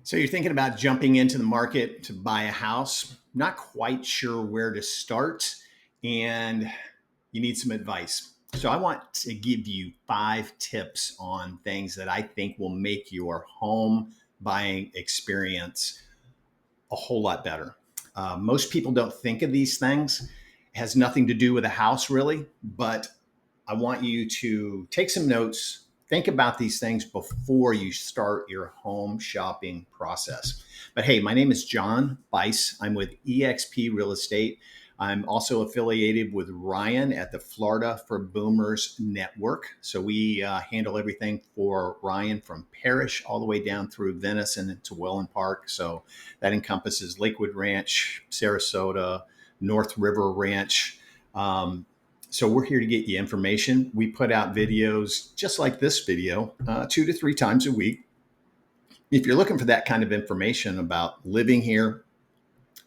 So you're thinking about jumping into the market to buy a house, not quite sure where to start, and you need some advice. So I want to give you 5 tips on things that I think will make your home buying experience a whole lot better. Most people don't think of these things. It has nothing to do with a house, really, but I want you to take some notes, think about these things before you start your home shopping process. But hey, my name is John Bice. I'm with eXp Real Estate. I'm also affiliated with Ryan at the Florida for Boomers Network. So we handle everything for Ryan from Parrish all the way down through Venice and into Welland Park. So that encompasses Lakewood Ranch, Sarasota, North River Ranch. So we're here to get you information. We put out videos just like this video 2 to 3 times a week. If you're looking for that kind of information about living here,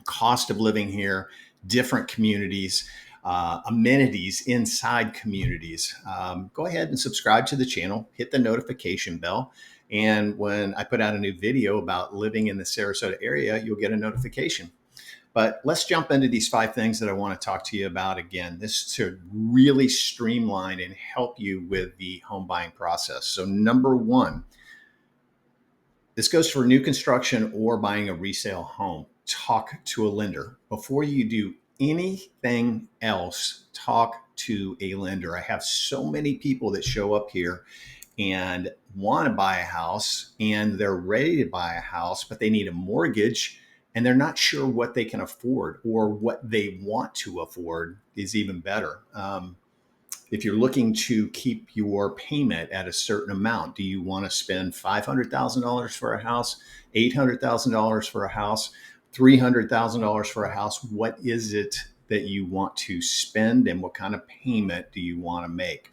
cost of living here, different communities, amenities inside communities, go ahead and subscribe to the channel, hit the notification bell. And when I put out a new video about living in the Sarasota area, you'll get a notification. But let's jump into these 5 things that I want to talk to you about again. This to really streamline and help you with the home buying process. So number one, this goes for new construction or buying a resale home. Talk to a lender. Before you do anything else, talk to a lender. I have so many people that show up here and want to buy a house and they're ready to buy a house, but they need a mortgage and they're not sure what they can afford, or what they want to afford is even better. If you're looking to keep your payment at a certain amount, do you want to spend $500,000 for a house, $800,000 for a house, $300,000 for a house? What is it that you want to spend, and what kind of payment do you want to make?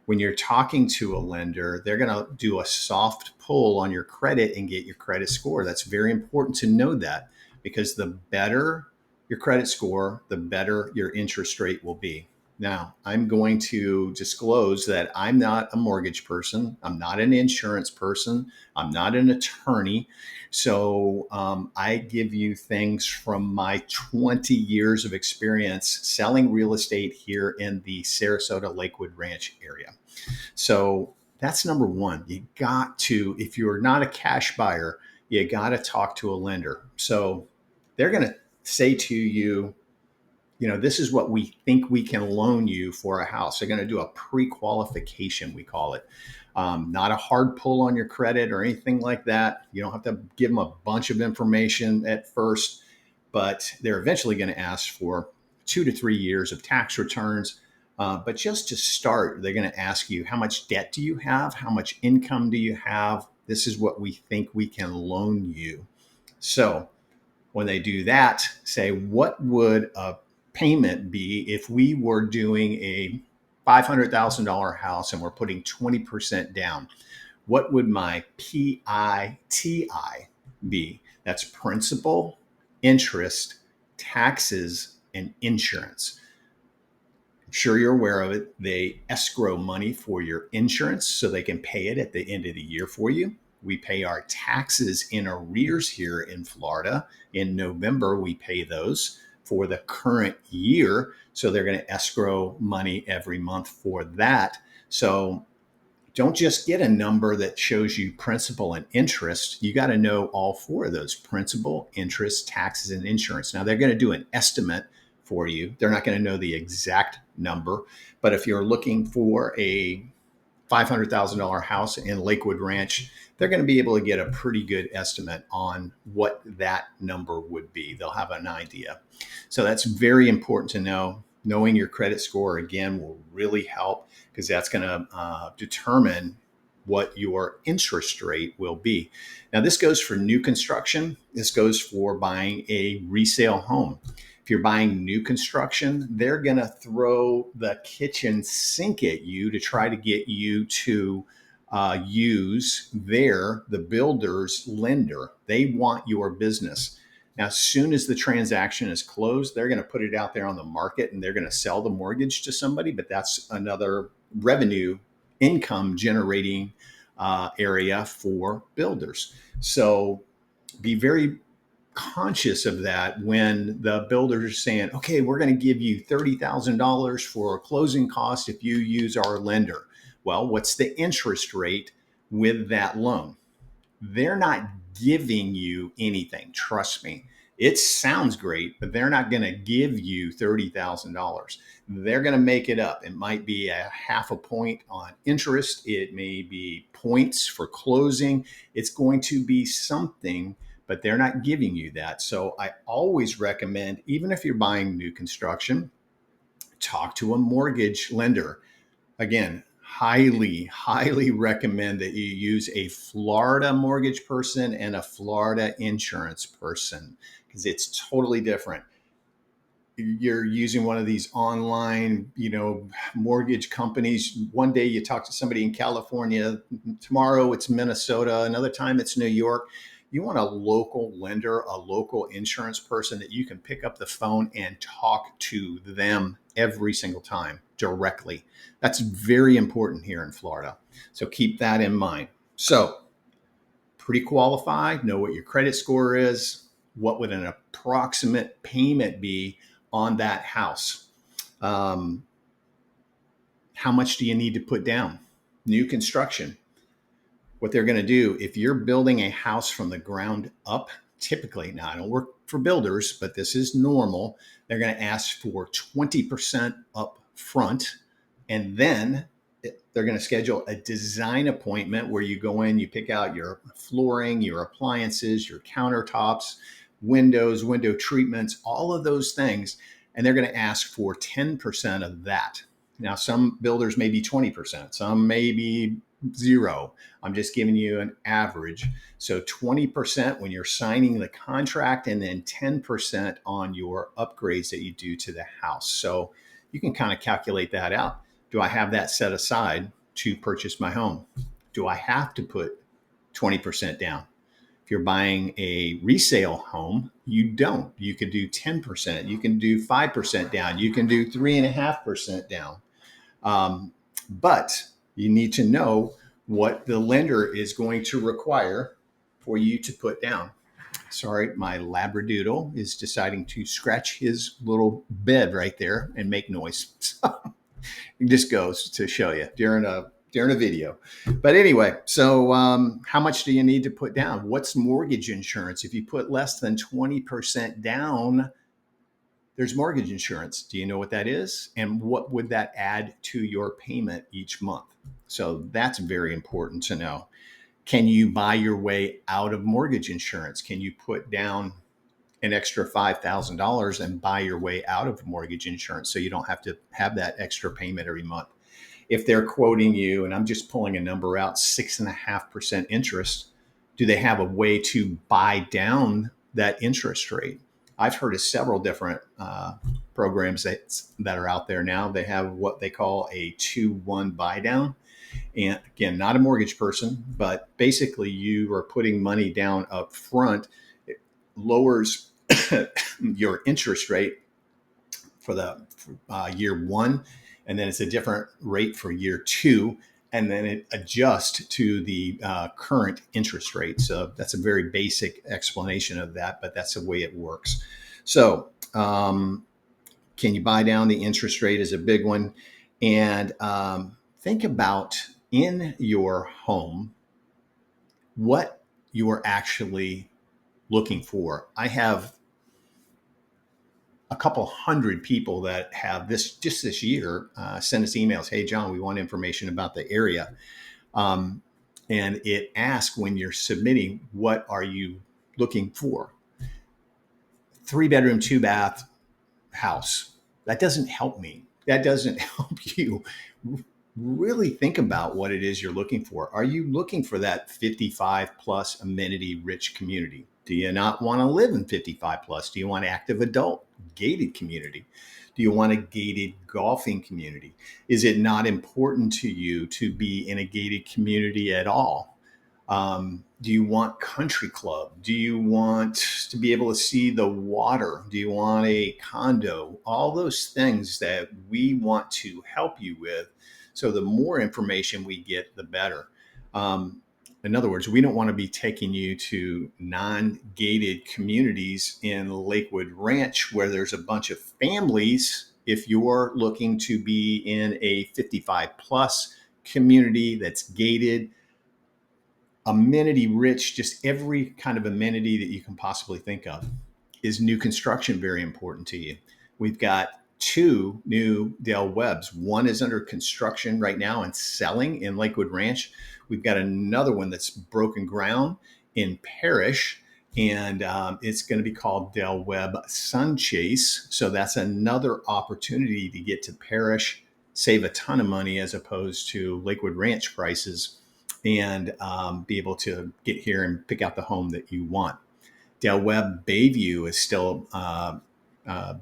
When you're talking to a lender, they're going to do a soft pull on your credit and get your credit score. That's very important to know that, because the better your credit score, the better your interest rate will be. Now, I'm going to disclose that I'm not a mortgage person. I'm not an insurance person. I'm not an attorney. So I give you things from my 20 years of experience selling real estate here in the Sarasota Lakewood Ranch area. So that's number one. You got to, if you're not a cash buyer, you got to talk to a lender. So they're going to say to you, this is what we think we can loan you for a house. They're going to do a pre-qualification, we call it. Not a hard pull on your credit or anything like that. You don't have to give them a bunch of information at first, but they're eventually going to ask for 2 to 3 years of tax returns. But just to start, they're going to ask you, how much debt do you have? How much income do you have? This is what we think we can loan you. So when they do that, say, what would a payment be if we were doing a $500,000 house and we're putting 20% down? What would my PITI be? That's principal, interest, taxes, and insurance. I'm sure you're aware of it. They escrow money for your insurance so they can pay it at the end of the year for you. We pay our taxes in arrears here in Florida. In November, we pay those for the current year. So they're going to escrow money every month for that. So don't just get a number that shows you principal and interest. You got to know all 4 of those: principal, interest, taxes, and insurance. Now, they're going to do an estimate for you. They're not going to know the exact number. But if you're looking for a $500,000 house in Lakewood Ranch, they're going to be able to get a pretty good estimate on what that number would be. They'll have an idea. So that's very important to know. Knowing your credit score, again, will really help, because that's going to determine what your interest rate will be. Now, this goes for new construction. This goes for buying a resale home. If you're buying new construction, they're going to throw the kitchen sink at you to try to get you to use the builder's lender. They want your business. Now, as soon as the transaction is closed, they're going to put it out there on the market and they're going to sell the mortgage to somebody, but that's another revenue income generating area for builders. So be very conscious of that when the builders are saying, okay, we're going to give you $30,000 for closing costs if you use our lender. Well, what's the interest rate with that loan? They're not giving you anything. Trust me. It sounds great, but they're not going to give you $30,000. They're going to make it up. It might be a half a point on interest. It may be points for closing. It's going to be something, but they're not giving you that. So I always recommend, even if you're buying new construction, talk to a mortgage lender. Again, highly recommend that you use a Florida mortgage person and a Florida insurance person, because it's totally different. You're using one of these online, mortgage companies. One day you talk to somebody in California, tomorrow it's Minnesota, another time it's New York. You want a local lender, a local insurance person that you can pick up the phone and talk to them every single time directly. That's very important here in Florida. So keep that in mind. So pre-qualify, know what your credit score is, what would an approximate payment be on that house. How much do you need to put down? New construction. What they're going to do, if you're building a house from the ground up, typically, now I don't work for builders, but this is normal, they're going to ask for 20% up front, and then they're going to schedule a design appointment where you go in, you pick out your flooring, your appliances, your countertops, windows, window treatments, all of those things, and they're going to ask for 10% of that. Now, some builders may be 20%, some may be zero. I'm just giving you an average. So 20% when you're signing the contract, and then 10% on your upgrades that you do to the house. So you can kind of calculate that out. Do I have that set aside to purchase my home? Do I have to put 20% down? If you're buying a resale home, you don't. You could do 10%. You can do 5% down. You can do 3.5% down. But you need to know what the lender is going to require for you to put down. Sorry, my Labradoodle is deciding to scratch his little bed right there and make noise. So it just goes to show you during a video. But anyway, so how much do you need to put down? What's mortgage insurance? If you put less than 20% down, there's mortgage insurance. Do you know what that is? And what would that add to your payment each month? So that's very important to know. Can you buy your way out of mortgage insurance? Can you put down an extra $5,000 and buy your way out of mortgage insurance so you don't have to have that extra payment every month? If they're quoting you, and I'm just pulling a number out, 6.5% interest, do they have a way to buy down that interest rate? I've heard of several different programs that are out there now. They have what they call a 2-1 buy down. And again, not a mortgage person, but basically you are putting money down up front. It lowers your interest rate for the year one, and then it's a different rate for year two, and then it adjusts to the current interest rate. So that's a very basic explanation of that, but that's the way it works. So can you buy down the interest rate is a big one. And think about in your home what you are actually looking for. I have a couple hundred people that have this year send us emails. Hey, John, we want information about the area. And it asks when you're submitting, what are you looking for? 3-bedroom, 2-bath house. That doesn't help me. That doesn't help you really think about what it is you're looking for. Are you looking for that 55 plus amenity rich community? Do you not want to live in 55 plus? Do you want active adult gated community? Do you want a gated golfing community? Is it not important to you to be in a gated community at all? Do you want country club? Do you want to be able to see the water? Do you want a condo? All those things that we want to help you with. So the more information we get, the better. In other words, we don't want to be taking you to non-gated communities in Lakewood Ranch where there's a bunch of families. If you're looking to be in a 55 plus community that's gated, amenity rich, just every kind of amenity that you can possibly think of, is new construction very important to you? We've got 2 new Del Webbs. One is under construction right now and selling in Lakewood Ranch. We've got another one that's broken ground in Parrish, and it's going to be called Del Webb Sun Chase. So that's another opportunity to get to Parrish, save a ton of money as opposed to Lakewood Ranch prices, and be able to get here and pick out the home that you want. Del Webb Bayview is still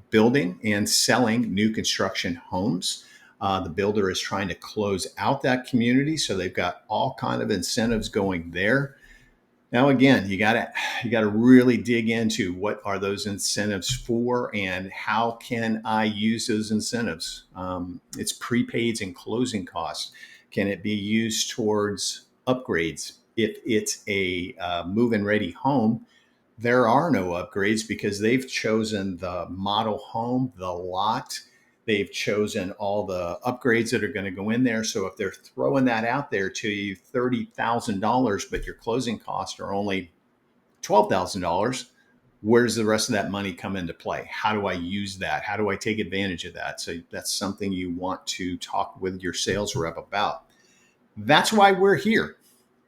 building and selling new construction homes. The builder is trying to close out that community, so they've got all kind of incentives going there. Now, again, you gotta really dig into what are those incentives for and how can I use those incentives. It's prepaids and closing costs. Can it be used towards upgrades? If it's a move-in ready home, there are no upgrades because they've chosen the model home, the lot. They've chosen all the upgrades that are going to go in there. So if they're throwing that out there to you, $30,000, but your closing costs are only $12,000, where does the rest of that money come into play? How do I use that? How do I take advantage of that? So that's something you want to talk with your sales rep about. That's why we're here.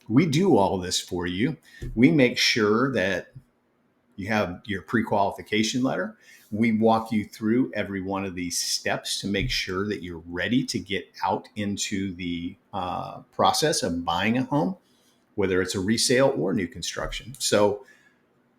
We do all this for you. We make sure that you have your pre-qualification letter. We walk you through every one of these steps to make sure that you're ready to get out into the process of buying a home, whether it's a resale or new construction. So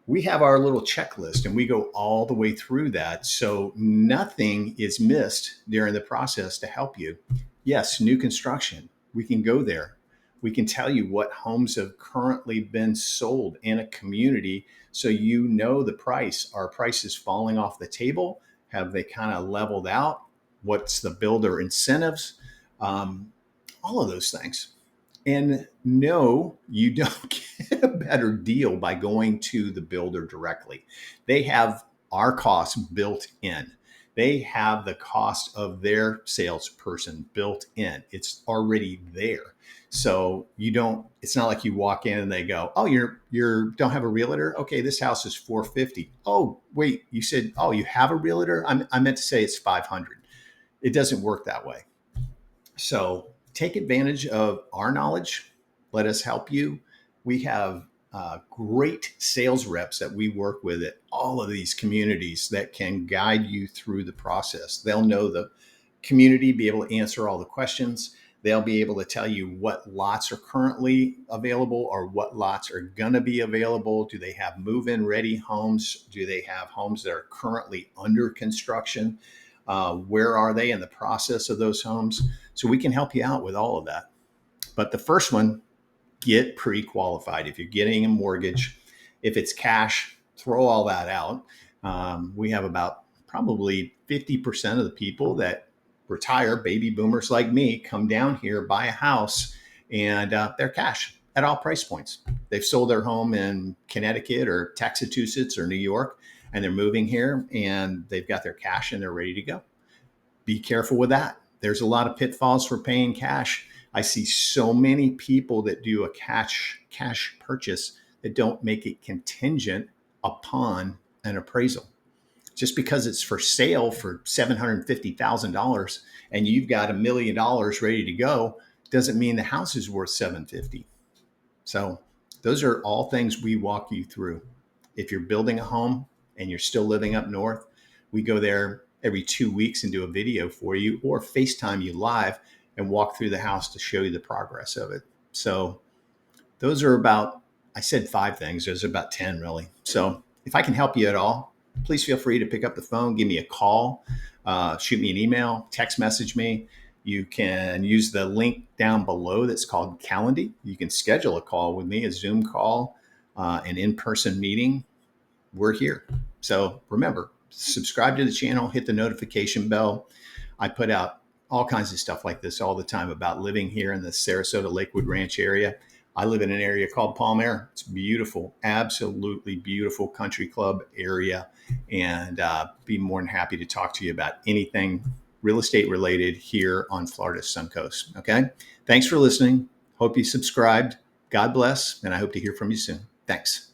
we have our little checklist and we go all the way through that. So nothing is missed during the process to help you. Yes, new construction, we can go there. We can tell you what homes have currently been sold in a community so you know the price. Are prices falling off the table? Have they kind of leveled out? What's the builder incentives? All of those things. And no, you don't get a better deal by going to the builder directly. They have our costs built in. They have the cost of their salesperson built in. It's already there. So it's not like you walk in and they go, oh, you don't have a realtor? Okay, this house is $450. Oh, wait, you said, oh, you have a realtor? I meant to say it's $500. It doesn't work that way. So take advantage of our knowledge. Let us help you. We have great sales reps that we work with at all of these communities that can guide you through the process. They'll know the community, be able to answer all the questions. They'll be able to tell you what lots are currently available or what lots are going to be available. Do they have move-in ready homes? Do they have homes that are currently under construction? Where are they in the process of those homes? So we can help you out with all of that. But the first one, get pre-qualified. If you're getting a mortgage, if it's cash, throw all that out. We have about probably 50% of the people that retire, baby boomers like me, come down here, buy a house, and they're cash at all price points. They've sold their home in Connecticut or Massachusetts or New York, and they're moving here and they've got their cash and they're ready to go. Be careful with that. There's a lot of pitfalls for paying cash. I see so many people that do a cash purchase that don't make it contingent upon an appraisal. Just because it's for sale for $750,000 and you've got $1 million ready to go doesn't mean the house is worth $750,000. So those are all things we walk you through. If you're building a home and you're still living up north, we go there every 2 weeks and do a video for you or FaceTime you live and walk through the house to show you the progress of it. So those are about, I said 5 things. There's about 10 really. So if I can help you at all, please feel free to pick up the phone, give me a call, shoot me an email, text message me. You can use the link down below that's called Calendly. You can schedule a call with me, a Zoom call, an in-person meeting. We're here. So remember, subscribe to the channel, hit the notification bell. I put out all kinds of stuff like this all the time about living here in the Sarasota Lakewood Ranch area. I live in an area called Palm Air. It's beautiful, absolutely beautiful country club area, and be more than happy to talk to you about anything real estate related here on Florida's Suncoast. Okay. Thanks for listening. Hope you subscribed. God bless. And I hope to hear from you soon. Thanks.